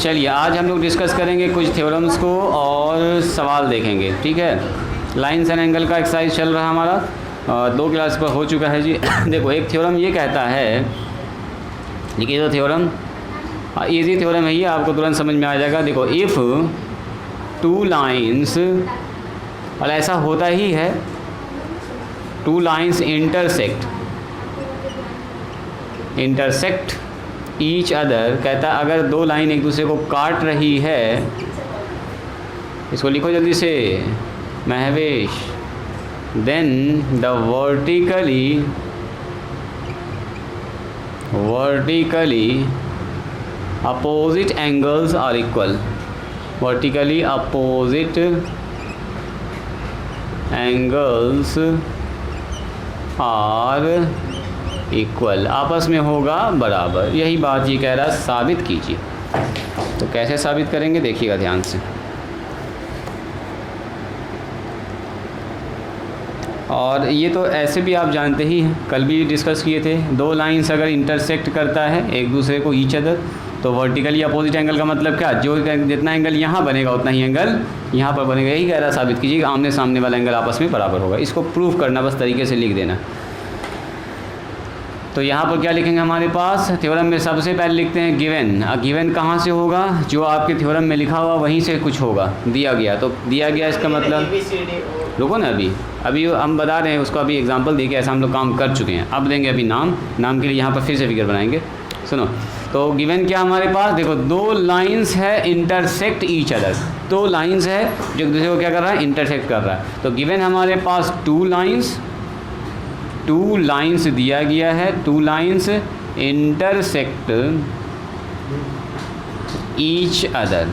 चलिए आज हम लोग डिस्कस करेंगे कुछ थ्योरम्स को और सवाल देखेंगे, ठीक है। लाइन्स एंड एंगल का एक्सरसाइज चल रहा है हमारा, 2 क्लास पर हो चुका है जी। देखो एक थ्योरम ये कहता है, देखिए तो थ्योरम इजी थ्योरम है ये, आपको तुरंत समझ में आ जाएगा। देखो इफ़ 2 लाइन्स, और ऐसा होता ही है, 2 लाइन्स इंटरसेक्ट ईच अदर, कहता है अगर 2 लाइन एक दूसरे को काट रही है, इसको लिखो जल्दी से Mahvesh, then the vertically opposite angles are equal. Vertically opposite angles are equal, आपस में होगा बराबर। यही बात ये कह रहा है, साबित कीजिए। तो कैसे साबित करेंगे देखिएगा ध्यान से। और ये तो ऐसे भी आप जानते ही हैं, कल भी डिस्कस किए थे, 2 लाइन्स अगर इंटरसेक्ट करता है एक दूसरे को ईच अदर, तो वर्टिकली अपोजिट एंगल का मतलब क्या, जो जितना एंगल यहाँ बनेगा उतना ही एंगल यहाँ पर बनेगा। यही कह रहा है साबित कीजिए, आमने सामने वाला एंगल आपस में बराबर होगा। इसको प्रूफ करना, बस तरीके से लिख देना। तो यहाँ पर क्या लिखेंगे हमारे पास थ्योरम में, सबसे पहले लिखते हैं गिवन। गिवन कहाँ से होगा, जो आपके थ्योरम में लिखा हुआ वहीं से कुछ होगा, दिया गया। तो दिया गया इसका मतलब, रुको ना, अभी हम बता रहे हैं उसको, अभी एग्जांपल देके ऐसा हम लोग काम कर चुके हैं। अब देंगे अभी नाम के लिए यहाँ पर फिर से फिगर बनाएंगे। सुनो, तो गिवन क्या हमारे पास, देखो 2 लाइन्स है इंटरसेक्ट ईच अदर, 2 लाइन्स है जो एक दूसरे को क्या कर रहा है, इंटरसेक्ट कर रहा है। तो गिवन हमारे पास 2 लाइन्स दिया गया है, 2 लाइन्स इंटरसेक्ट ईच अदर,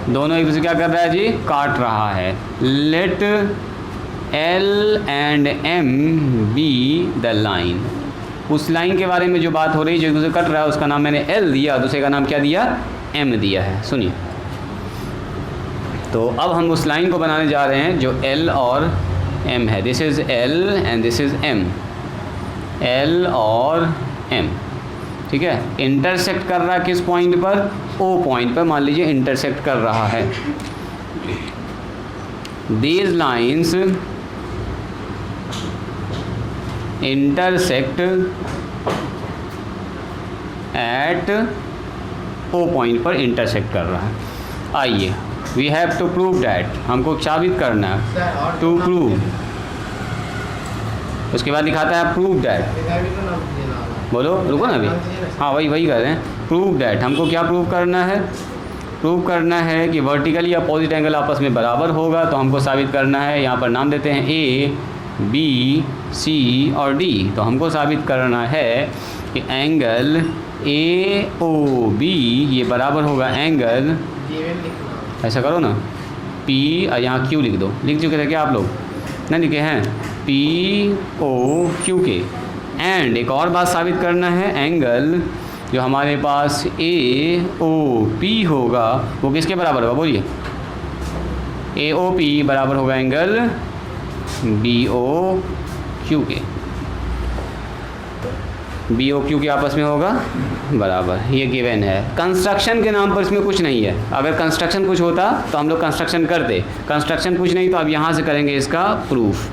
दोनों एक दूसरे क्या कर रहा है जी, काट रहा है। Let L and M be the line, उस लाइन के बारे में जो बात हो रही है जो एक दूसरे कट रहा है, उसका नाम मैंने L दिया, दूसरे का नाम क्या दिया, M दिया है। सुनिए, तो अब हम उस लाइन को बनाने जा रहे हैं जो L और M है। This is L and this is M, L और M, ठीक है। इंटरसेक्ट कर रहा है किस पॉइंट पर, O पॉइंट पर मान लीजिए इंटरसेक्ट कर रहा है। These lines intersect at O point पर इंटरसेक्ट कर रहा है। आइए, we have to prove that, हमको साबित करना है, टू प्रूव। उसके बाद दिखाता है प्रूव डैट, बोलो, रुको ना अभी, हाँ वही कर रहे हैं। प्रूव डैट, हमको क्या प्रूव करना है, प्रूव करना है कि वर्टिकली अपोजिट एंगल आपस में बराबर होगा। तो हमको साबित करना है, यहाँ पर नाम देते हैं A, B, C और D। तो हमको साबित करना है कि एंगल AOB ये बराबर होगा एंगल, ऐसा करो ना, P, यहाँ Q लिख दो, लिख चुके थे क्या आप लोग, नहीं लिखे हैं, POQ के। एंड एक और बात साबित करना है, एंगल जो हमारे पास AOP होगा वो किसके बराबर होगा, बोलिए, AOP बराबर होगा एंगल BOQ के, BOQ के आपस में होगा बराबर। ये गिवन है। कंस्ट्रक्शन के नाम पर इसमें कुछ नहीं है, अगर कंस्ट्रक्शन कुछ होता तो हम लोग कंस्ट्रक्शन करते, कंस्ट्रक्शन कुछ नहीं, तो अब यहाँ से करेंगे इसका प्रूफ।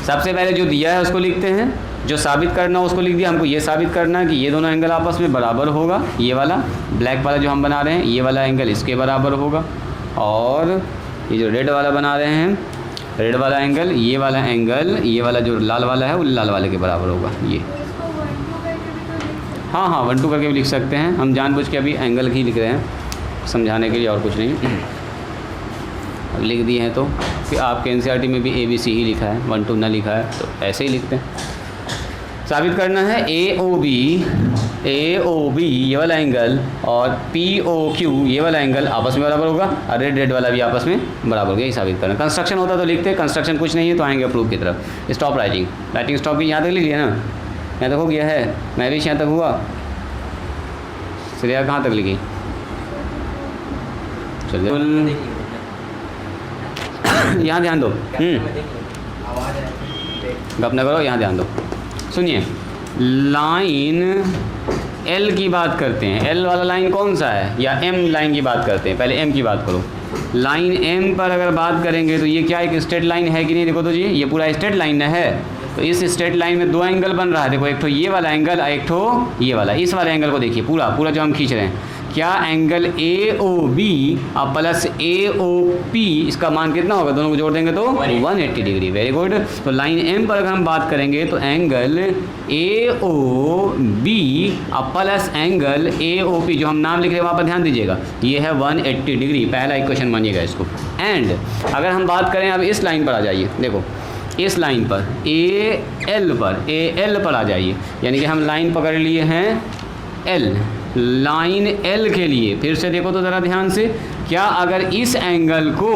सबसे पहले जो दिया है उसको लिखते हैं, जो साबित करना उसको लिख दिया। हमको ये साबित करना है कि ये दोनों एंगल आपस में बराबर होगा, ये वाला ब्लैक वाला जो हम बना रहे हैं, ये वाला एंगल इसके बराबर होगा, और ये जो रेड वाला बना रहे हैं, रेड वाला एंगल, ये वाला एंगल, ये वाला जो लाल वाला है वो लाल वाले के बराबर होगा। ये हाँ 1 2 करके भी लिख सकते हैं, हम जानबूझ के अभी एंगल ही लिख रहे हैं समझाने के लिए, और कुछ नहीं। लिख दिए हैं तो फिर आपके NCERT में भी ABC ही लिखा है, 1 2 ना लिखा है, तो ऐसे ही लिखते हैं। साबित करना है AOB ये वाला एंगल और POQ ये वाला एंगल आपस में बराबर होगा, और रेड वाला भी आपस में बराबर होगा, यही साबित करना। कंस्ट्रक्शन होता तो लिखते, कंस्ट्रक्शन कुछ नहीं है तो आएंगे प्रूफ की तरफ। स्टॉप राइटिंग स्टॉप की यहाँ तक लिख लिया ना, यहाँ तक हो गया है, मैं भी यहाँ तक हुआ, श्रेया कहाँ तक लिखी, चलिए यहाँ ध्यान दो, गप न करो, यहाँ ध्यान दो। सुनिए, लाइन एल की बात करते हैं, एल वाला लाइन कौन सा है, या एम लाइन की बात करते हैं, पहले एम की बात करो। लाइन एम पर अगर बात करेंगे तो ये क्या एक स्ट्रेट लाइन है कि नहीं, देखो तो जी ये पूरा स्ट्रेट लाइन है। तो इस स्ट्रेट लाइन में दो एंगल बन रहा है, देखो एक ठो ये वाला एंगल और एक ठो ये वाला। इस वाले एंगल को देखिए, पूरा पूरा जो हम खींच रहे हैं, क्या एंगल ए ओ बी और प्लस ए ओ पी, इसका मान कितना होगा, दोनों को जोड़ देंगे तो 180 डिग्री। Very good. तो लाइन एम पर अगर हम बात करेंगे तो एंगल ए ओ बी और plus angle A O P, जो हम नाम लिख रहे हैं वहाँ पर ध्यान दीजिएगा, ये है 180 डिग्री। पहला इक्वेशन मानिएगा इसको। एंड अगर हम बात करें, अब इस लाइन पर आ जाइए, देखो इस लाइन पर ए एल पर आ जाइए, यानी कि हम लाइन पकड़ लिए हैं एल, लाइन एल के लिए फिर से देखो तो ज़रा ध्यान से, क्या अगर इस एंगल को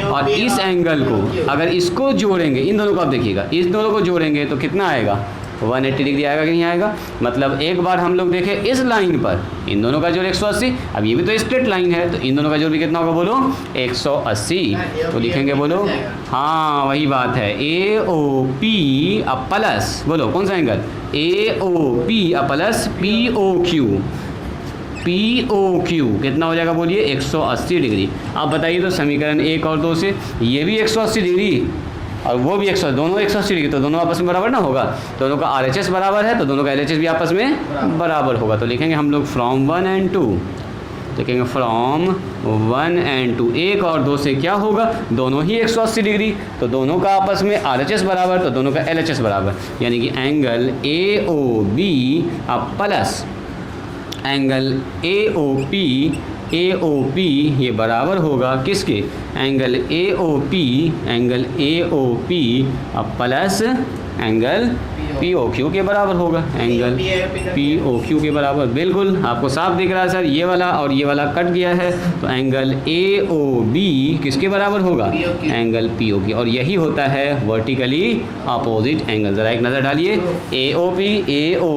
और इस एंगल को अगर इसको जोड़ेंगे, इन दोनों को आप देखिएगा, इस दोनों को जोड़ेंगे तो कितना आएगा, 180 डिग्री आएगा कि नहीं आएगा। मतलब एक बार हम लोग देखें इस लाइन पर इन दोनों का जोड़ 180, अब ये भी तो स्ट्रेट लाइन है तो इन दोनों का जोड़ भी कितना होगा, बोलो 180। तो लिखेंगे, बोलो हाँ वही बात है, ए ओ पी अब प्लस, बोलो कौन सा एंगल, ए ओ पी अब plus P O Q, P O Q कितना हो जाएगा, बोलिए 180 डिग्री। अब बताइए तो समीकरण 1 और 2 से ये भी 180 डिग्री और वो भी 180, दोनों 180 डिग्री, तो दोनों आपस में बराबर ना होगा, दोनों का RHS बराबर है तो दोनों का LHS भी आपस में बराबर होगा। तो लिखेंगे हम लोग फ्रॉम 1 एंड 2, लिखेंगे फ्रॉम 1 एंड 2, 1 और 2 से क्या होगा, दोनों ही 180 डिग्री, तो दोनों का आपस में RHS बराबर तो दोनों का LHS बराबर, यानी कि एंगल ए ओ बी अब plus angle A O P ये बराबर होगा किसके, एंगल ए ओ पी अब plus angle P O Q के बराबर होगा, एंगल पी ओ क्यू के बराबर। बिल्कुल आपको साफ दिख रहा है सर, ये वाला और ये वाला कट गया है, तो एंगल ए ओ बी किसके बराबर होगा, एंगल पी ओ क्यू, और यही होता है वर्टिकली अपोजिट एंगल। ज़रा एक नज़र डालिए, ए ओ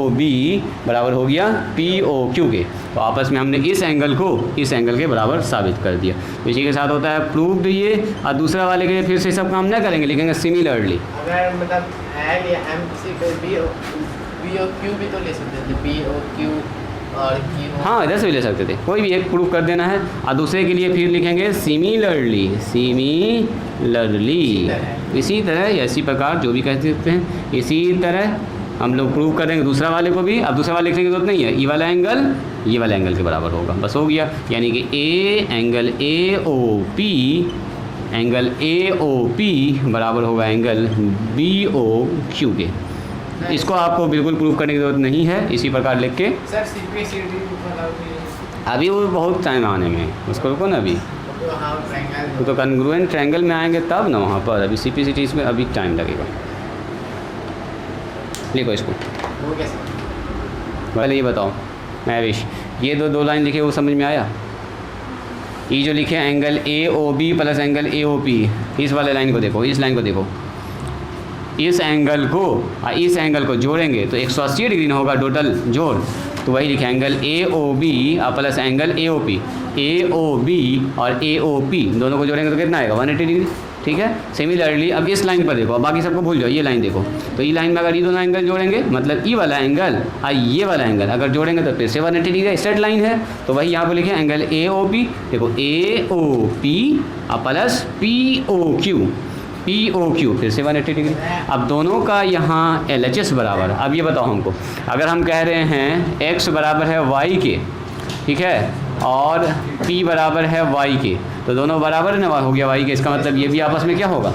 बी बराबर हो गया पी ओ क्यू के, तो आपस में हमने इस एंगल को इस एंगल के बराबर साबित कर दिया। इसी के साथ होता है प्रूव्ड ये, और दूसरा वाले के लिए फिर से सब काम ना करेंगे, लिखेंगे सिमिलरली। अगर मतलब एल या एम किसी पे बी ओ क्यू भी तो ले सकते थे, बी ओ क्यू और क्यू, हाँ इधर से भी ले सकते थे, कोई भी एक प्रूव कर देना है, और दूसरे के लिए फिर लिखेंगे सिमिलरली, इसी तरह या इसी प्रकार जो भी कह सकते हैं, इसी तरह हम लोग प्रूव करेंगे दूसरा वाले को भी। अब दूसरा वाले लिखने की जरूरत नहीं है, ये वाला एंगल के बराबर होगा, बस हो गया। यानी कि एंगल ए ओ पी बराबर होगा एंगल बी ओ क्यू के। इसको आपको बिल्कुल प्रूव करने की ज़रूरत नहीं है, इसी प्रकार लिख के सर CPCD अभी वो बहुत टाइम आने में, उसको रुको ना, अभी तो कन्ग्रुएंट ट्रायंगल में आएंगे तब ना वहाँ पर, अभी CPCD इसमें अभी टाइम लगेगा। लिखो इसको, पहले ये बताओ महविश, ये दो लाइन लिखे वो समझ में आया, ये जो लिखे angle A O B plus angle A O P, इस वाले लाइन को देखो, इस लाइन को देखो, इस एंगल को और इस एंगल को जोड़ेंगे तो 180 डिग्री ना होगा टोटल जोड़, तो वही लिखे angle A O B plus angle A O P, A O B और ए ओ पी दोनों को जोड़ेंगे तो कितना आएगा 180 डिग्री। ठीक है, सिमिलरली अब इस लाइन पर देखो, अब बाकी सबको भूल जाओ, ये लाइन देखो, तो ये लाइन में अगर ये दोनों एंगल जोड़ेंगे मतलब ये वाला एंगल और ये वाला एंगल अगर जोड़ेंगे तो फिर से 180 डिग्री स्ट्रेट लाइन है, तो वही यहाँ पर लिखे एंगल ए ओ पी, देखो A O P plus P O Q फिर से 180 डिग्री। अब दोनों का यहाँ LHS बराबर। अब ये बताओ हमको, अगर हम कह रहे हैं x बराबर है y के, ठीक है, और p बराबर है y के, तो दोनों बराबर न हो गया y के, इसका मतलब ये भी आपस में क्या होगा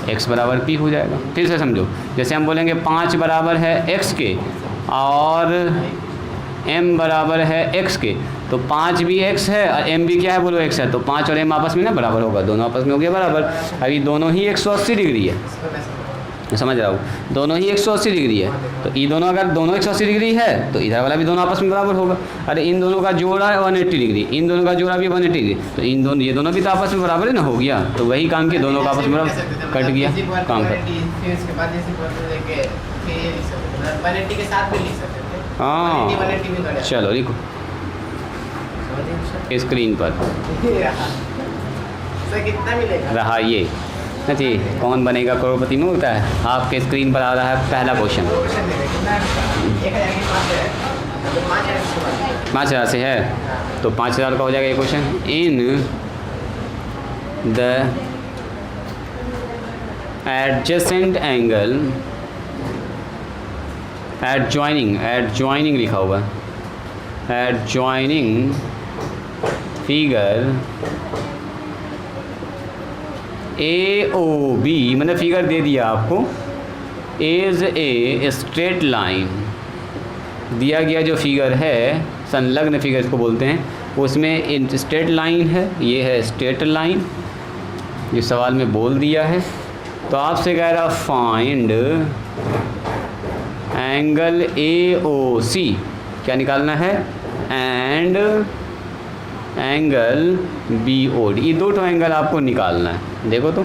x बराबर p हो जाएगा। फिर से समझो, जैसे हम बोलेंगे 5 बराबर है x के और m बराबर है x के, तो 5 भी x है और m भी क्या है, बोलो x है, तो 5 और m आपस में ना बराबर होगा, दोनों आपस में हो गया बराबर। अभी दोनों ही 180 डिग्री है, समझ रहा हूँ, दोनों ही 180 डिग्री है, तो ये दोनों अगर दोनों 180 डिग्री है तो इधर वाला भी दोनों आपस में बराबर होगा। अरे इन दोनों का जोड़ा है 180 डिग्री, इन दोनों का जोड़ा भी 180 डिग्री, तो इन दोनों ये दोनों भी तो आपस में बराबर है ना, हो गया। तो वही काम किया, दोनों का आपस में बराबर कट गया काम कर। हाँ चलो लिखो स्क्रीन पर कितना मिलेगा रहा ये नहीं, कौन बनेगा करोड़पति में होता है, आपके स्क्रीन पर आ रहा है पहला क्वेश्चन। 1000 के पास है तो 5,000 से बात 5,000 से है तो 5,000 का हो जाएगा ये question. In the adjacent angle, adjoining लिखा हुआ है, एडजॉइनिंग फिगर AOB, मतलब फिगर दे दिया आपको, इज ए स्ट्रेट लाइन, दिया गया जो फिगर है संलग्न फिगर इसको बोलते हैं, उसमें स्ट्रेट लाइन है, ये है स्ट्रेट लाइन, ये सवाल में बोल दिया है। तो आपसे कह रहा फाइंड एंगल AOC, क्या निकालना है, एंड एंगल BOD, ये दो एंगल आपको निकालना है। देखो तो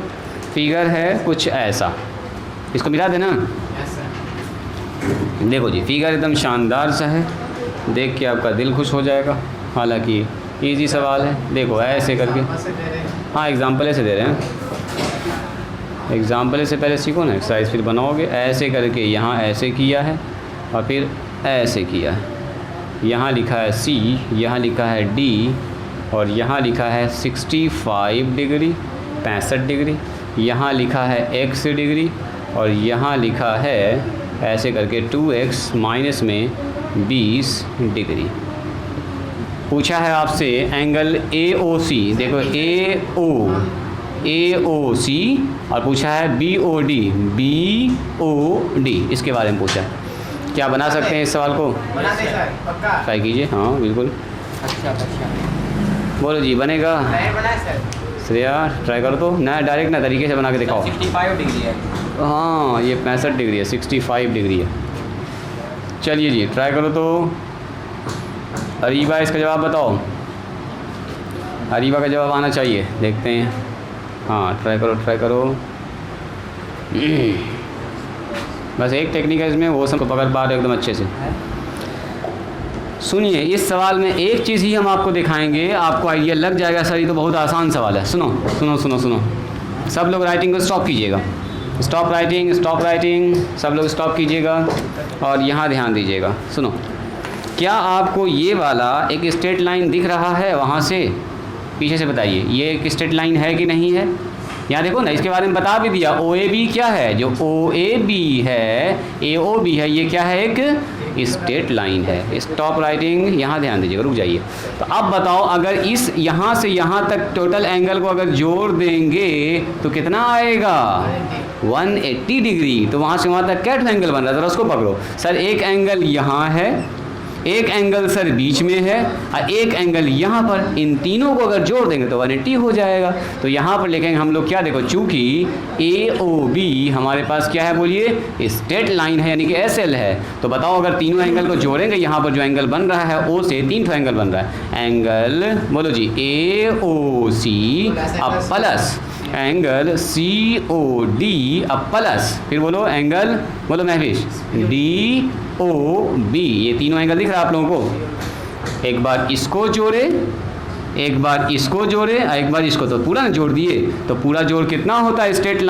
फिगर है कुछ ऐसा, इसको मिला देना। ऐसा देखो जी फिगर एकदम शानदार सा है, देख के आपका दिल खुश हो जाएगा। हालांकि इजी सवाल है, देखो ऐसे करके, से दे रहे हैं। हाँ एग्जाम्पल ऐसे दे रहे हैं, एग्जाम्पल से पहले सीखो ना, एक्सरसाइज फिर बनाओगे। ऐसे करके यहाँ ऐसे किया है और फिर ऐसे किया है, यहाँ लिखा है C, यहाँ लिखा है D और यहाँ लिखा है 65 डिग्री 65 डिग्री, यहाँ लिखा है X डिग्री और यहाँ लिखा है ऐसे करके 2x माइनस में 20 डिग्री। पूछा है आपसे एंगल AOC, देखो AOC और पूछा है BOD, इसके बारे में पूछा है। क्या बना सकते हैं इस सवाल को? बना दे सर, पक्का। ट्राई कीजिए, हाँ बिल्कुल। अच्छा बोलो जी बनेगा? नहीं बना सर। श्रेया ट्राई करो तो, ना डायरेक्ट ना तरीके से बना के दिखाओ। 65 डिग्री है। हाँ ये 65 डिग्री है, 65 डिग्री है। चलिए जी ट्राई करो तो। अरीबा इसका जवाब बताओ, अरीबा का जवाब आना चाहिए, देखते हैं। हाँ ट्राई करो। बस एक टेक्निक है इसमें, वो सबको पकड़ पा रहे एकदम अच्छे से। सुनिए इस सवाल में एक चीज़ ही हम आपको दिखाएंगे, आपको आइडिया लग जाएगा सर ये तो बहुत आसान सवाल है। सुनो, सब लोग राइटिंग को स्टॉप कीजिएगा, स्टॉप राइटिंग, सब लोग स्टॉप कीजिएगा और यहाँ ध्यान दीजिएगा। सुनो, क्या आपको ये वाला एक स्ट्रेट लाइन दिख रहा है? वहाँ से पीछे से बताइए, ये एक स्ट्रेट लाइन है कि नहीं है? यहाँ देखो ना, इसके बारे में बता भी दिया। OAB क्या है? जो OAB है, AOB है, ये क्या है? एक स्ट्रेट लाइन है। स्टॉप राइटिंग, यहाँ ध्यान दीजिएगा, रुक जाइए। तो अब बताओ, अगर इस यहाँ से यहाँ तक टोटल एंगल को अगर जोड़ देंगे तो कितना आएगा? 180 डिग्री। तो वहाँ से वहाँ तक क्या एंगल बन रहा है? ज़रा उसको पकड़ो। सर एक एंगल यहाँ है, एक एंगल सर बीच में है और एक एंगल यहाँ पर, इन तीनों को अगर जोड़ देंगे तो 180 हो जाएगा। तो यहाँ पर लिखेंगे हम लोग क्या? देखो चूँकि AOB हमारे पास क्या है बोलिए? स्ट्रेट लाइन है, यानी कि SL है। तो बताओ अगर तीनों एंगल को जोड़ेंगे, यहाँ पर जो एंगल बन रहा है O से 3 एंगल बन रहा है। एंगल बोलो जी AOC अब प्लस एंगल COD अब प्लस, फिर बोलो एंगल, बोलो महविश, DOB। ये तीनों एंगल दिख रहा है आप लोगों को? एक बार इसको जोड़े, एक बार इसको जोड़े और एक बार इसको, तो पूरा ना जोड़ दिए। तो पूरा जोड़ कितना होता है? स्ट्रेट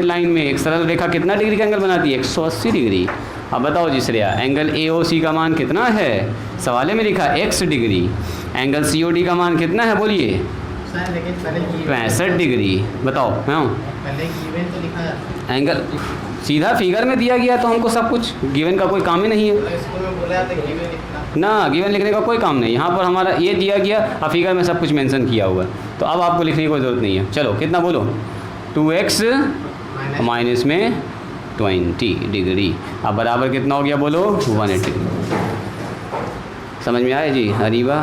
लाइन में एक सरल रेखा कितना डिग्री का एंगल बनाती है? 180 डिग्री। अब बताओ जी श्रेया, एंगल AOC का मान कितना है? सवाले में लिखा X डिग्री। एंगल COD का मान कितना है बोलिए? 65 डिग्री। बताओ। हाँ पहले गिवन तो लिखा एंगल सीधा फिगर में दिया गया, तो हमको सब कुछ गिवन का कोई काम ही नहीं है स्कूल में बोला था गिवन लिखना ना, गिवन लिखने का कोई काम नहीं। यहाँ पर हमारा ये दिया गया और फिगर में सब कुछ मेंशन किया हुआ है, तो अब आपको लिखने की कोई ज़रूरत नहीं है। चलो कितना बोलो? 2x माइनस में 20 डिग्री। अब बराबर कितना हो गया बोलो? 180। समझ में आया जी? अरीबा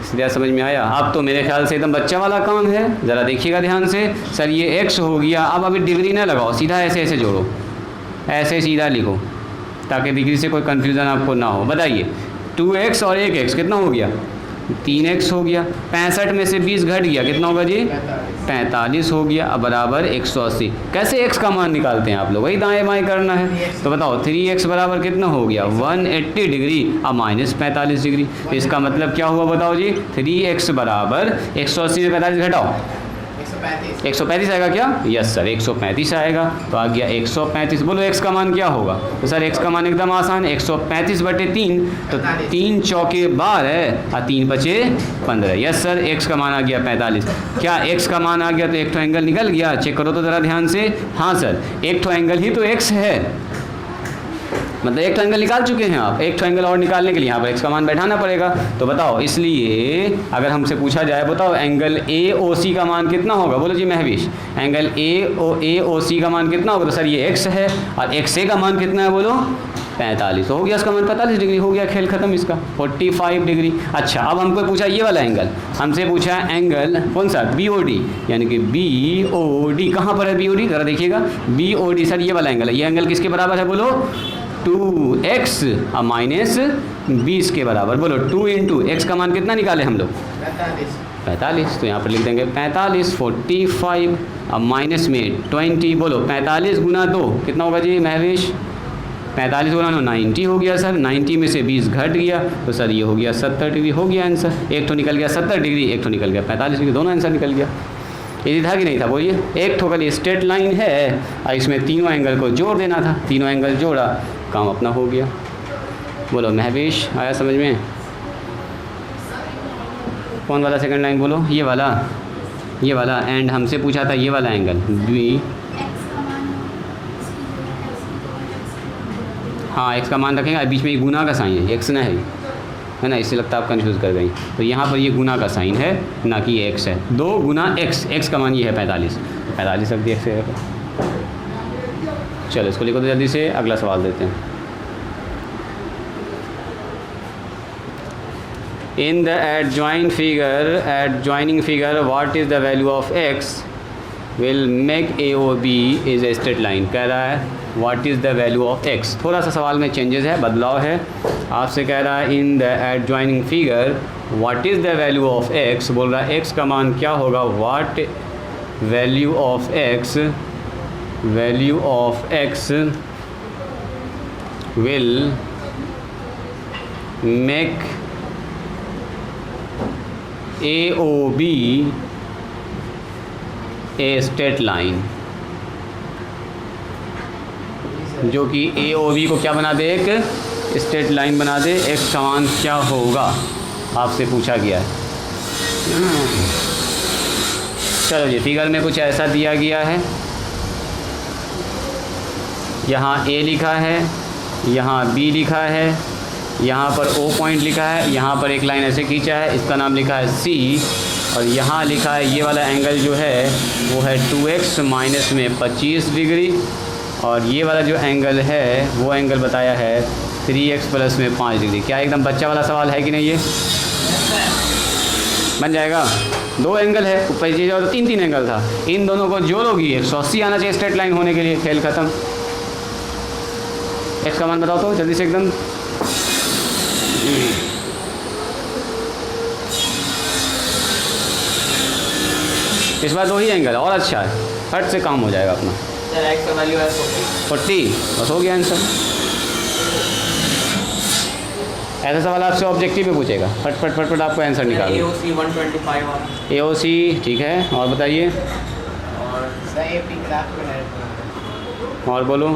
सीधा समझ में आया? अब तो मेरे ख्याल से एकदम बच्चा वाला काम है, ज़रा देखिएगा ध्यान से। सर ये x हो गया, अब अभी डिग्री ना लगाओ, सीधा ऐसे ऐसे जोड़ो, ऐसे सीधा लिखो ताकि डिग्री से कोई कन्फ्यूज़न आपको ना हो। बताइए 2x और 1x कितना हो गया? 3x हो गया। 65 में से 20 घट गया, कितना होगा जी? 45 हो गया। अब बराबर 180। कैसे x का मान निकालते हैं आप लोग? वही दाएँ बाएँ करना है। तो बताओ 3x बराबर कितना हो गया? 180 डिग्री अब माइनस 45 डिग्री। तो इसका मतलब क्या हुआ बताओ जी? 3x बराबर 180 में 45 घटाओ, 135। 135 आएगा क्या? यस सर 135 आएगा। तो आ गया 135। बोलो x का मान क्या होगा? तो सर x का मान एकदम आसान, 135/3, तो 3 चौके 12 और 3 बचे 15। यस सर x का मान आ गया 45। क्या x का मान आ गया तो एक तो एंगल निकल गया? चेक करो तो ज़रा ध्यान से। हाँ सर, एक तो एंगल ही तो x है, मतलब एक तो एंगल निकाल चुके हैं आप। एक तो एंगल और निकालने के लिए यहाँ पर x का मान बैठाना पड़ेगा। तो बताओ, इसलिए अगर हमसे पूछा जाए बताओ एंगल AOC का मान कितना होगा? बोलो जी महविश, एंगल AOC का मान कितना होगा? तो सर ये x है और XA का मान कितना है? बोलो 45। हो गया इसका मान 45 डिग्री, हो गया खेल खत्म इसका, 45 डिग्री। अच्छा, अब हमको पूछा ये वाला एंगल, हमसे पूछा एंगल कौन सा? BOD, यानी कि BOD कहाँ पर है BOD? ज़रा देखिएगा, BOD सर ये वाला एंगल है। ये एंगल किसके बराबर है? बोलो 2x और -20 के बराबर। बोलो 2 × x का मान कितना निकाले हम लोग? 45। तो यहाँ पर लिख देंगे 45, 45 और माइनस में 20। बोलो 45 × 2 कितना होगा जी महविश? 45 × 9 90 हो गया सर। 90 में से 20 घट गया, तो सर ये हो गया 70 डिग्री। हो गया आंसर। एक तो निकल गया 70 डिग्री, एक तो निकल गया 45 डिग्री, दोनों आंसर निकल गया। ये था कि नहीं था? बोलिए। एक तो खाली स्ट्रेट लाइन है और इसमें तीनों एंगल को जोड़ देना था, तीनों एंगल जोड़ा, काम अपना हो गया। बोलो महविश, आया समझ में? कौन वाला सेकंड लाइन? बोलो ये वाला, ये वाला। एंड हमसे पूछा था ये वाला एंगल B। हाँ, x का मान रखेंगे, बीच में ये गुना का साइन है, x ना है ना, इससे लगता है आप कंफ्यूज कर गई। तो यहाँ पर ये गुना का साइन है, ना कि ये x है। 2 × x का मान ये है 45, 45 रख दिया x से। चलो इसको लिखो तो जल्दी से, अगला सवाल देते हैं। In the adjoining figure what is the value of x will make AOB is a straight line। कह रहा है what is the value of x। थोड़ा सा सवाल में चेंजेस है, बदलाव है। आपसे कह रहा है इन the adjoining figure what is the value of x। बोल रहा है x का मान क्या होगा? What value of x, value of x will make AOB a straight line, जो कि AOB को क्या बना दे? एक स्ट्रेट लाइन बना दे। x का मान क्या होगा आपसे पूछा गया है। चलो जी, फिगर में कुछ ऐसा दिया गया है। यहाँ A लिखा है, यहाँ B लिखा है, यहाँ पर O पॉइंट लिखा है, यहाँ पर एक लाइन ऐसे खींचा है, इसका नाम लिखा है C, और यहाँ लिखा है ये वाला एंगल जो है वो है 2x माइनस में 25 डिग्री, और ये वाला जो एंगल है वो एंगल बताया है 3x प्लस में 5 डिग्री। क्या एकदम बच्चा वाला सवाल है कि नहीं? ये बन जाएगा। 2 एंगल है, ऊपर चीज़ और 3 एंगल था, इन दोनों को जोड़ोगी 180 आना चाहिए स्ट्रेट लाइन होने के लिए। खेल खत्म। x का मान बताओ तो जल्दी से एकदम। इस बार 2 ही एंगल और अच्छा है, फट से काम हो जाएगा अपना। सर x का वैल्यू है 40, बस हो गया आंसर। ऐसा सवाल आपसे ऑब्जेक्टिव में पूछेगा, फट फट फट फट आपको आंसर निकालना। AOC 125 AOC ठीक है, और बताइए। और सही ग्राफ बनाया। और बोलो,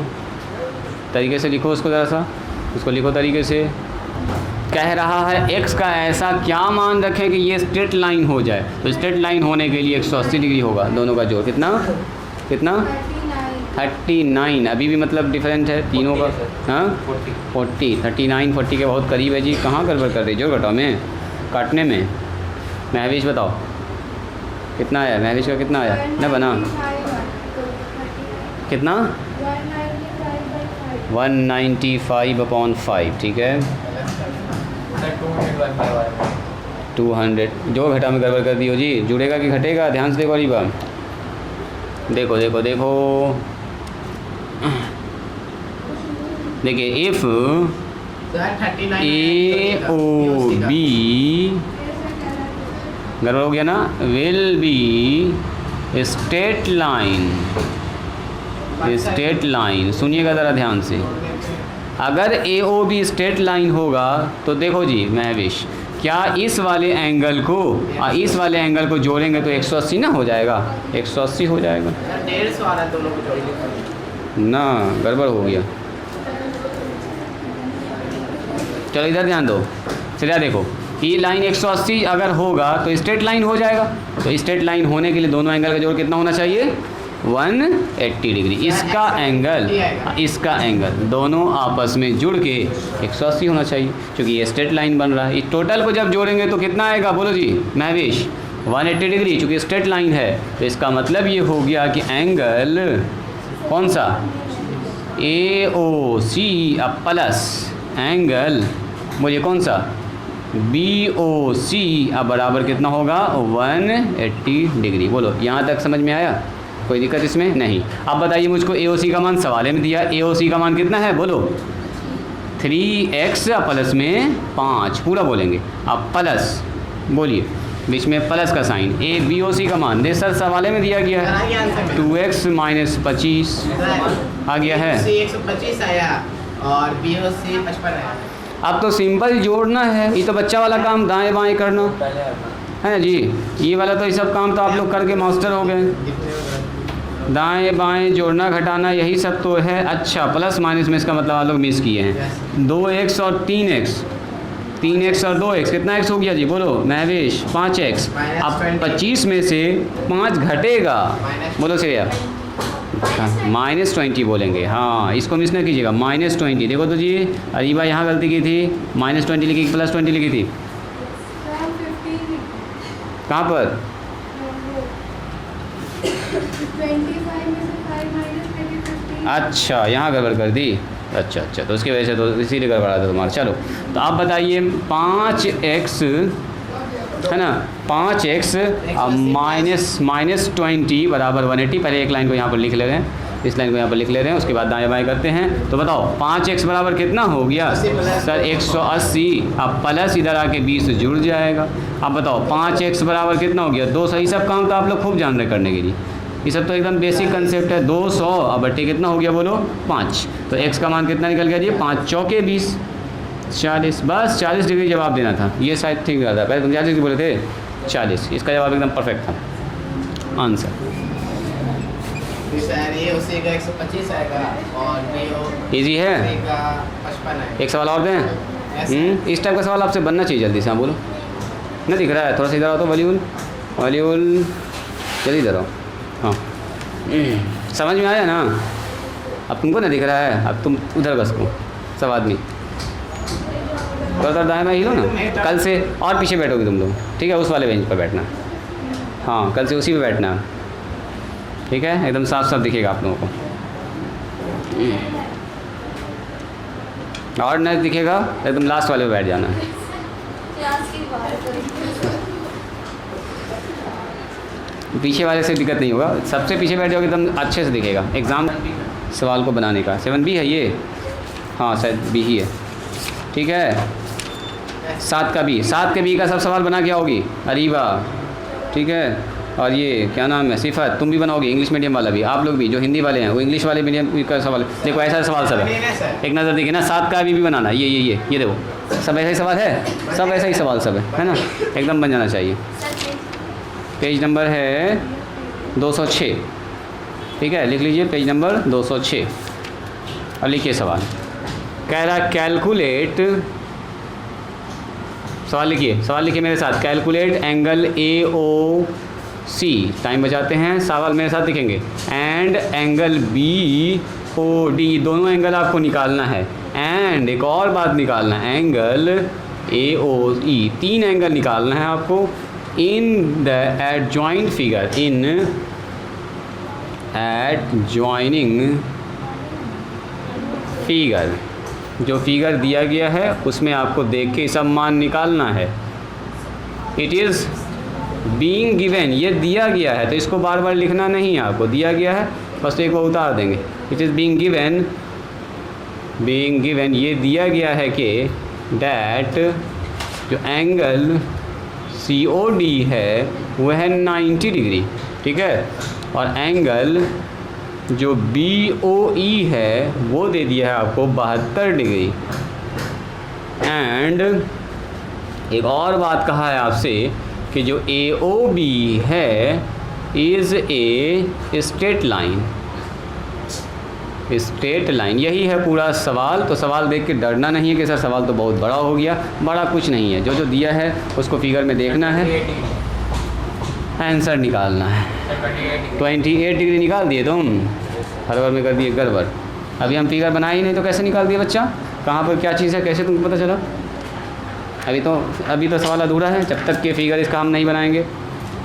तरीके से लिखो उसको, ज़रा सा उसको लिखो तरीके से। कह रहा है x का ऐसा क्या मान रखें कि ये स्ट्रेट लाइन हो जाए। तो स्ट्रेट लाइन होने के लिए 180 डिग्री होगा, दोनों का जोड़ कितना कितना 39। अभी भी मतलब डिफरेंट है तीनों का। हाँ 40, 39 40 के बहुत करीब है जी। कहाँ गड़बड़ कर रही जोड़ घटाव में, काटने में। महविश बताओ कितना आया? महविश का कितना आया ना बना? कितना? 195/5। ठीक है, 200। जो घटा में गड़बड़ कर दी हो जी, जुड़ेगा कि घटेगा? ध्यान से देखो वाली बात, देखो देखो देखो। देखिए इफ़ AOB गड़बड़ हो गया ना, will be straight line, straight line. सुनिएगा ज़रा ध्यान से। अगर AOB स्ट्रेट लाइन होगा तो देखो जी महविश, क्या इस वाले एंगल को इस वाले एंगल को जोड़ेंगे तो 180 ना हो जाएगा, 180 हो जाएगा 150 आ रहा है दोनों को जोड़ेंगे ना, गड़बड़ हो गया। चलो इधर ध्यान दो, चलिए देखो ये लाइन 180 अगर होगा तो स्ट्रेट लाइन हो जाएगा। तो स्ट्रेट लाइन होने के लिए दोनों एंगल का जोड़ कितना होना चाहिए, 180 डिग्री। इसका एंगल दोनों आपस में जुड़ के 180 होना चाहिए, क्योंकि ये स्ट्रेट लाइन बन रहा है। इस टोटल को जब जोड़ेंगे तो कितना आएगा, बोलो जी महवेश, 180 डिग्री, चूँकि स्ट्रेट लाइन है। तो इसका मतलब ये हो गया कि एंगल कौन सा, AOC अब प्लस एंगल बोलिए कौन सा, BOC अब बराबर कितना होगा, 180 डिग्री। बोलो यहाँ तक समझ में आया, कोई दिक्कत इसमें नहीं। अब बताइए मुझको AOC का मान सवाल में दिया, AOC का मान कितना है, बोलो 3x प्लस में 5, पूरा बोलेंगे। अब प्लस बोलिए, बीच में प्लस का साइन, BOC का मान दे सर सवाल में दिया गया है 2x माइनस 25 आ गया है, 125 आया और BOC 55 आया। अब तो सिंपल जोड़ना है, ये तो बच्चा वाला काम दाएं बाएं करना है ना जी। ये वाला तो ये सब काम तो आप लोग करके मास्टर हो गए, दाएं बाएं जोड़ना घटाना यही सब तो है। अच्छा प्लस माइनस में इसका मतलब आप लोग मिस किए हैं, 2x और 3x, 3x और 2x कितना x हो गया जी, बोलो महवेश 5x। अब 25 में से 5 घटेगा, बोलो श्रेया -20 बोलेंगे, हाँ इसको मिस ना कीजिएगा, -20। देखो तो जी अरीबा यहाँ गलती की थी, -20 लिखी +20 लिखी थी, कहाँ पर, 25 अच्छा यहाँ गड़बड़ कर दी, अच्छा तो उसकी वजह से तो इसीलिए गड़बड़ा था तुम्हारा। चलो तो आप बताइए 5x है ना, 5x -20 बराबर 180। पहले एक लाइन को यहाँ पर लिख ले रहे हैं, इस लाइन को यहाँ पर लिख ले रहे हैं, उसके बाद दाएं बाएं करते हैं। तो बताओ 5x बराबर कितना हो गया सर, 180। अब प्लस इधर आके 20 जुड़ जाएगा। अब बताओ 5x बराबर कितना हो गया, 200। ये सब काम तो आप लोग खूब जान रहे करने के लिए, ये सब तो एकदम बेसिक कंसेप्ट है। 200 अब बट्टे कितना हो गया, बोलो 5। तो x का मान कितना निकल गया जी, 5 चौके 20, 40। बस 40 डिग्री जवाब देना था, ये शायद ठीक था, पहले तुम 40 डिग्री बोले थे, 40। इसका जवाब एकदम परफेक्ट था आंसर। ये उसी का 125 आएगा और इजी है। 55 है। एक सवाल और दें, इस टाइप का सवाल आपसे बनना चाहिए जल्दी से। हाँ बोलो, नहीं दिख रहा है, थोड़ा सा इधर आओ तो वॉल्यूल जल्दी इधर आओ। हाँ समझ में आया ना, अब तुमको नहीं दिख रहा है, अब तुम उधर बस को सब आदमी तो उधर दाएं बाएं हिलो ना। कल से और पीछे बैठोगे तुम लोग, ठीक है, उस वाले बेंच पर बैठना। हाँ कल से उसी पे बैठना, ठीक है, एकदम साफ साफ दिखेगा आप लोगों को। और नहीं दिखेगा एकदम लास्ट वाले पे बैठ जाना। पीछे वाले से दिक्कत नहीं होगा, सबसे पीछे बैठ जाओगे एकदम अच्छे से दिखेगा। एग्ज़ाम सवाल को बनाने का 7B है ये, हाँ शायद B ही है, ठीक है। 7 का B का सब सवाल बना के आओगी अरीबा, ठीक है। और ये क्या नाम है, सिफत, तुम भी बनाओगे, इंग्लिश मीडियम वाला भी, आप लोग भी जो हिंदी वाले हैं वो इंग्लिश वाले मीडियम का सवाल। देखो ऐसा सवाल सब है, एक नज़र देखिए ना, 7 का भी बनाना। ये देखो सब ऐसा ही सवाल है, सब ऐसा ही सवाल सब है ना, एकदम बन जाना चाहिए। पेज नंबर है 206, ठीक है, लिख लीजिए पेज नंबर 206 और लिखिए सवाल। कह रहा कैलकुलेट, सवाल लिखिए मेरे साथ, कैलकुलेट एंगल AOC, टाइम बचाते हैं, सवाल मेरे साथ लिखेंगे, एंड एंगल BOD, दोनों एंगल आपको निकालना है। एंड एक और बात निकालना है, एंगल AOE, 3 एंगल निकालना है आपको। In the adjoint figure, in adjoining figure, जो फिगर दिया गया है उसमें आपको देख के सब मान निकालना है। इट इज़ बीइंग गिवन, ये दिया गया है तो इसको बार बार लिखना नहीं है, आपको दिया गया है बस एक बार उतार देंगे। इट इज़ बीइंग गिवन, ये दिया गया है कि डैट जो एंगल COD है वह है 90 डिग्री, ठीक है, और एंगल जो BOE है वो दे दिया है आपको 72 डिग्री। एंड एक और बात कहा है आपसे कि जो AOB है is a straight line, straight line. यही है पूरा सवाल। तो सवाल देख के डरना नहीं है कि सर सवाल तो बहुत बड़ा हो गया। बड़ा कुछ नहीं है, जो जो दिया है उसको फिगर में देखना है, आंसर निकालना है। 28 डिग्री निकाल दिए तुम, हड़बड़ में कर दिए गड़बड़। अभी हम फिगर बनाए ही नहीं तो कैसे निकाल दिए बच्चा? कहाँ पर क्या चीज़ है, कैसे तुमको पता चला? अभी तो सवाल अधूरा है। जब तक के फिगर इसका हम नहीं बनाएंगे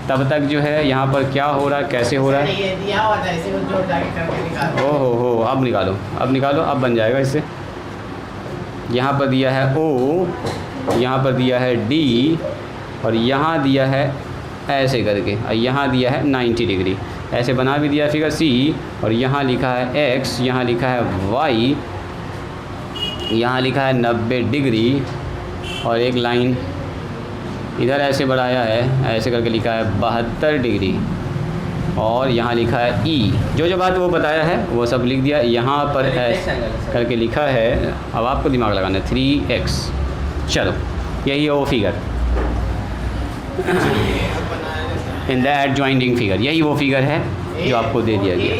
तब तक जो है यहाँ पर क्या हो रहा है, कैसे हो रहा है। ये दिया हुआ था, इसी को जोड़ जाके करके निकालो। हो अब निकालो, अब निकालो, अब बन जाएगा इससे। यहाँ पर दिया है O, यहाँ पर दिया है D और यहाँ दिया है ऐसे करके, और यहाँ दिया है 90 डिग्री। ऐसे बना भी दिया फिगर C, और यहाँ लिखा है X, यहाँ लिखा है Y, यहाँ लिखा है 90 डिग्री, और एक लाइन इधर ऐसे बढ़ाया है, ऐसे करके लिखा है 72 डिग्री, और यहाँ लिखा है E। जो जो बात वो बताया है वो सब लिख दिया। यहाँ पर ऐसे करके लिखा है, अब आपको दिमाग लगाना है 3x। चलो यही है वो figure in the adjoining figure, यही वो फिगर है जो आपको दे दिया गया।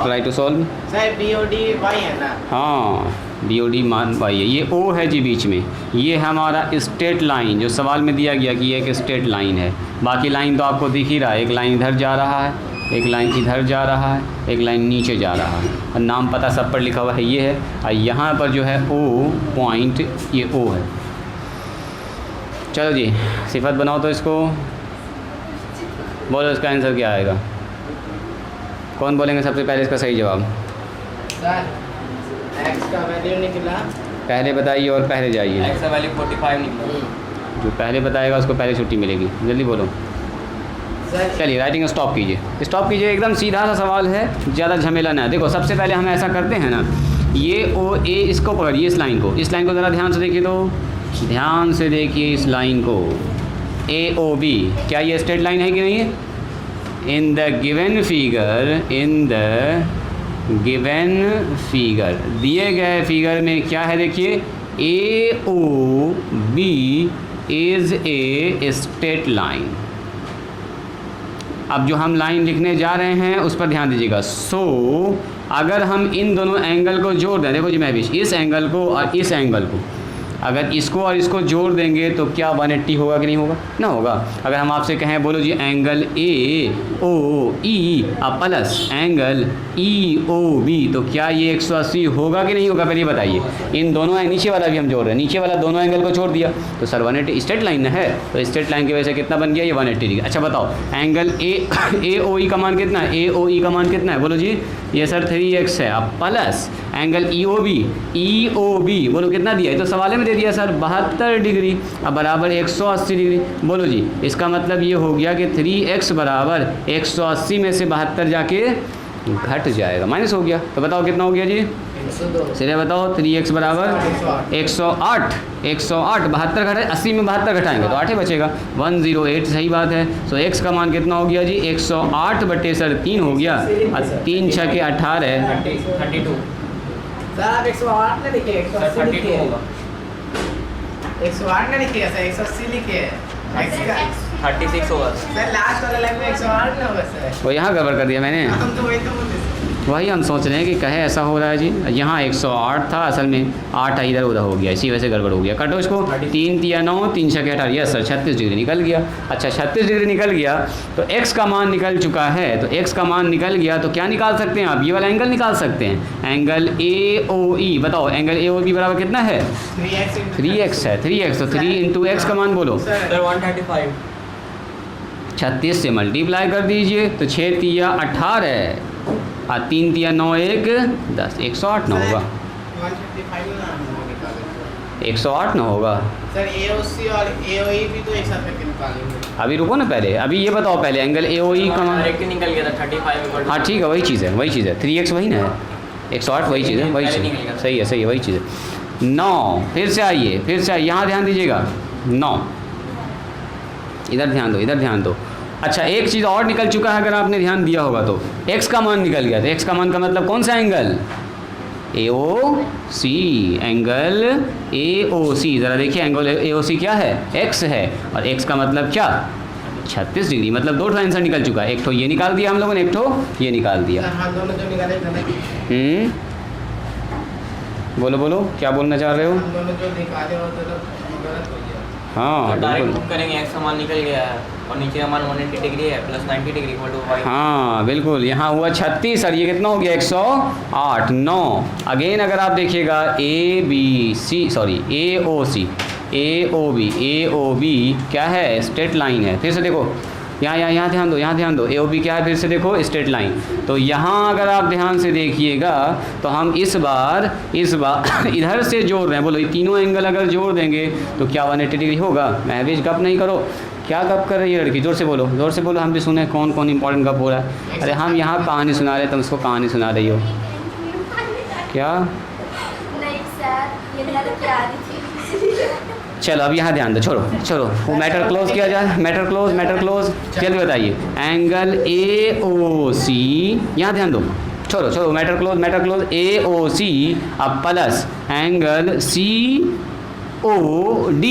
Try to solve. Sir BOD Y है ना? हाँ BOD मान Y है। ये O है जी बीच में, ये हमारा स्ट्रेट लाइन जो सवाल में दिया गया कि ये एक स्ट्रेट लाइन है। बाकी लाइन तो आपको दिख ही रहा है, एक लाइन इधर जा रहा है, एक लाइन इधर जा रहा है, एक लाइन नीचे जा रहा है, और नाम पता सब पर लिखा हुआ है ये है। और यहाँ पर जो है O पॉइंट, ये O है। चलो जी सिफत बनाओ तो इसको, बोलो इसका आंसर क्या आएगा? कौन बोलेंगे सबसे पहले इसका सही जवाब? सर x का वैल्यू निकला, पहले बताइए और पहले जाइए। x का वैल्यू 45 निकला। जो पहले बताएगा उसको पहले छुट्टी मिलेगी। जल्दी बोलो। सर चलिए राइटिंग स्टॉप कीजिए, स्टॉप कीजिए। एकदम सीधा सा सवाल है, ज़्यादा झमेला ना है। देखो सबसे पहले हम ऐसा करते हैं ना, ये OA इसको पकड़िए, इस लाइन को ज़रा ध्यान से देखिए, तो ध्यान से देखिए इस लाइन को। AOB क्या ये स्ट्रेट लाइन है कि नहीं है? इन द गिवन फिगर, दिए गए फिगर में क्या है देखिए, AOB is a straight line. अब जो हम लाइन लिखने जा रहे हैं उस पर ध्यान दीजिएगा। अगर हम इन दोनों एंगल को जोड़ दें, देखो जी मैं भी इस एंगल को और इस एंगल को, अगर इसको और इसको जोड़ देंगे तो क्या 180 होगा कि नहीं होगा? ना होगा। अगर हम आपसे कहें बोलो जी angle AOE plus angle EOB, तो क्या ये 180 होगा कि नहीं होगा? पहले बताइए। इन दोनों नीचे वाला भी हम जोड़ रहे हैं, नीचे वाला दोनों एंगल को छोड़ दिया तो सर 180 स्ट्रेट लाइन है, तो स्ट्रेट लाइन की वजह से कितना बन गया? ये 180 डिग्री। अच्छा बताओ एंगल AOE का मान कितना है? AOE का मान कितना है बोलो जी? ये सर 3x है। अब प्लस एंगल EOB बोलो कितना दिया है? तो सवाल में दे दिया सर 72 डिग्री, अब बराबर 180 डिग्री। बोलो जी इसका मतलब ये हो गया कि 3x बराबर 180 में से 72 जाके घट जाएगा, माइनस हो गया। तो बताओ कितना हो गया जी? 102। सीधे बताओ 3x बराबर 108। 72 घटे 80 में 72 घटाएंगे तो 8 ही बचेगा, 108 सही बात है। सो x का मान कितना हो गया जी? 108 बटे सर 3 हो गया, 3 6 के 18 32। सर आप 108 ना लिखिए, 180 लिखिए। 108 ना लिखिए सर, 180 लिखिए। x का 36 होगा सर, लास्ट वाला लाइन में 108 ना होगा सर। वो यहाँ गड़बड़ कर दिया मैंने। हम तो वही तो बोलते थे। वही हम सोच रहे हैं कि कहे ऐसा हो रहा है जी, यहाँ 108 था असल में 8 इधर उधर हो गया, इसी वजह से गड़बड़ हो गया। कटो इसको, 3 तिया 9, 3 6 18, यस सर 36 डिग्री निकल गया। अच्छा 36 डिग्री निकल गया तो x का मान निकल चुका है, तो x का मान निकल गया तो क्या निकाल सकते हैं आप? ये वाला एंगल निकाल सकते हैं, एंगल AOE। बताओ एंगल AOB बराबर कितना है? 3x है, 3x। तो 3 इंटू एक्स का मान बोलो। सर 135। 36 से मल्टीप्लाई कर दीजिए तो 6 तिया 18 और 3 तिया 9 1 10, 108 ना होगा, 155 ना निकालेंगे 108 ना होगा। सर। AOC और AOE भी तो एक साथ करके निकालेंगे। अभी रुको ना, पहले अभी ये बताओ पहले एंगल AOE का मान। डायरेक्ट निकल गया था 35। हाँ ठीक है, वही चीज़ है 3x वही ना है, 108 वही चीज़ है, वही चीज़ है, सही है वही चीज़ है। 9 फिर से आइए, यहाँ ध्यान दीजिएगा, 9 इधर ध्यान दो। अच्छा एक चीज़ और निकल चुका है, अगर आपने ध्यान दिया होगा तो x का मान निकल गया। तो x का मान का मतलब कौन सा एंगल? AOC, angle AOC। ज़रा देखिए एंगल AOC क्या है, x है, और x का मतलब क्या, 36 डिग्री। मतलब दो ठो आंसर निकल चुका है, एक ठो ये निकाल दिया हम लोगों ने, एक ठो ये निकाल दिया। हम दोनों जो निकाले थे ना, बोलो बोलो क्या बोलना चाह रहे हो। हम दोनों जो निकाले हो तो गलत हो गया। हाँ डायरेक्ट बिल्कुल, मूव करेंगे x का मान निकल गया है और नीचे का मान 180 डिग्री है plus 90 degree equal to y। हाँ बिल्कुल, यहाँ हुआ 36 और ये कितना हो गया 108 9। अगेन अगर आप देखिएगा AOB क्या है, स्ट्रेट लाइन है। फिर से देखो यहाँ ध्यान दो, AOB क्या है, फिर से देखो स्ट्रेट लाइन। तो यहाँ अगर आप ध्यान से देखिएगा तो हम इस बार इधर से जोड़ रहे हैं। बोलो ये तीनों एंगल अगर जोड़ देंगे तो क्या 180 डिग्री होगा। महवेश गप नहीं करो, क्या गप कर रही है लड़की, जोर से बोलो, हम भी सुने कौन कौन इंपॉर्टेंट गप हो रहा है। अरे हम यहाँ कहानी सुना रहे, तुम उसको कहानी सुना रही हो क्या। नहीं सर, ये मेरा प्यार थी। चलो अब यहाँ ध्यान दो, छोड़ो वो मैटर क्लोज किया जाए। मैटर क्लोज जल्दी बताइए। एंगल AOC, यहाँ ध्यान दो, छोड़ो मैटर क्लोज AOC अब प्लस एंगल COD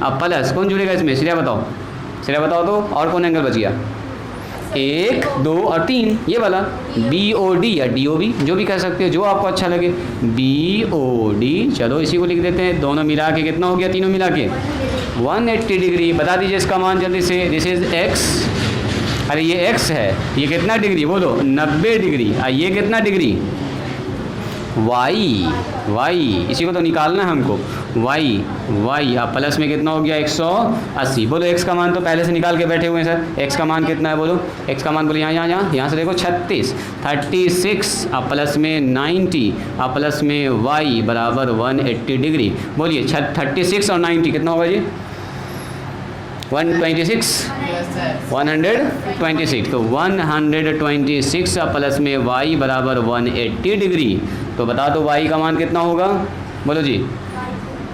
अब प्लस कौन जुड़ेगा इसमें, सिरा बताओ तो। और कौन एंगल बच गया, 1 2 और 3 ये वाला BOD या DOB जो भी कह सकते हो, जो आपको अच्छा लगे। BOD चलो इसी को लिख देते हैं। दोनों मिला के कितना हो गया, तीनों मिला के 180 डिग्री। बता दीजिए इसका मान जल्दी से। दिस इज x, अरे ये x है, ये कितना डिग्री बोलो 90 डिग्री। ये कितना डिग्री y, इसी को तो निकालना है हमको। y अब प्लस में कितना हो गया 180। बोलो x का मान तो पहले से निकाल के बैठे हुए हैं सर। x का मान कितना है बोलो, x का मान बोलो यहाँ से देखो 36 अब प्लस में 90 अब प्लस में y बराबर 180 डिग्री। बोलिए 36 और 90 कितना होगा जी, 126 यस सर। 126। तो 126 और प्लस में y बराबर 180 डिग्री। तो बता दो y का मान कितना होगा, बोलो जी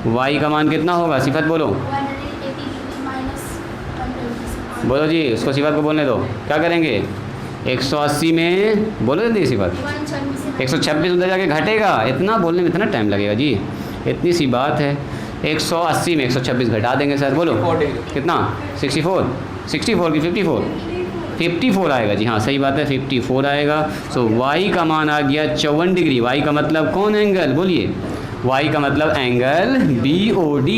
y का मान कितना होगा, सिफत बोलो। 180 - 126। बोलो जी, उसको सिफत को बोलने दो। क्या करेंगे 180 में, बोलो जल्दी सिफत। 126 उधर जाके घटेगा, इतना बोलने में इतना टाइम लगेगा जी, इतनी सी बात है। 180 में 126 घटा देंगे सर। बोलो 64 डिग्री। कितना, 64 की 54 आएगा जी। हाँ सही बात है, 54 आएगा। सो y का मान आ गया 54 डिग्री। y का मतलब कौन एंगल, बोलिए y का मतलब एंगल BOD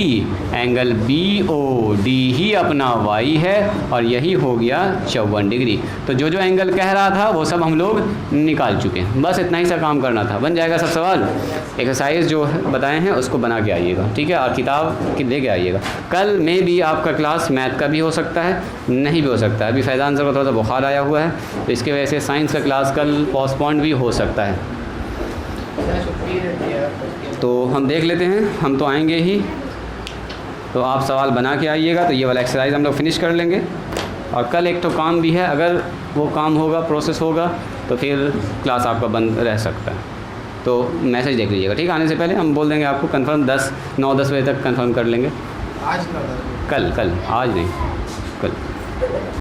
ही अपना y है और यही हो गया 54 डिग्री। तो जो एंगल कह रहा था वो सब हम लोग निकाल चुके हैं। बस इतना ही सा काम करना था, बन जाएगा सब सवाल। एक्सरसाइज जो बताए हैं उसको बना के आइएगा, ठीक है, और किताब ले के आइएगा। कल में भी आपका क्लास मैथ का भी हो सकता है, नहीं भी हो सकता है। अभी फैज़ान सर को थोड़ा सा बुखार आया हुआ है तो इसकी वजह से साइंस का क्लास कल पोस्टपोन्ड भी हो सकता है। तो हम देख लेते हैं, हम तो आएंगे ही, तो आप सवाल बना के आइएगा। तो ये वाला एक्सरसाइज हम लोग फिनिश कर लेंगे। और कल एक तो काम भी है, अगर वो काम होगा, प्रोसेस होगा, तो फिर क्लास आपका बंद रह सकता है। तो मैसेज देख लीजिएगा, ठीक है। आने से पहले हम बोल देंगे आपको, कंफर्म 9-10 बजे तक कंफर्म कर लेंगे। आज कल आज नहीं, कल।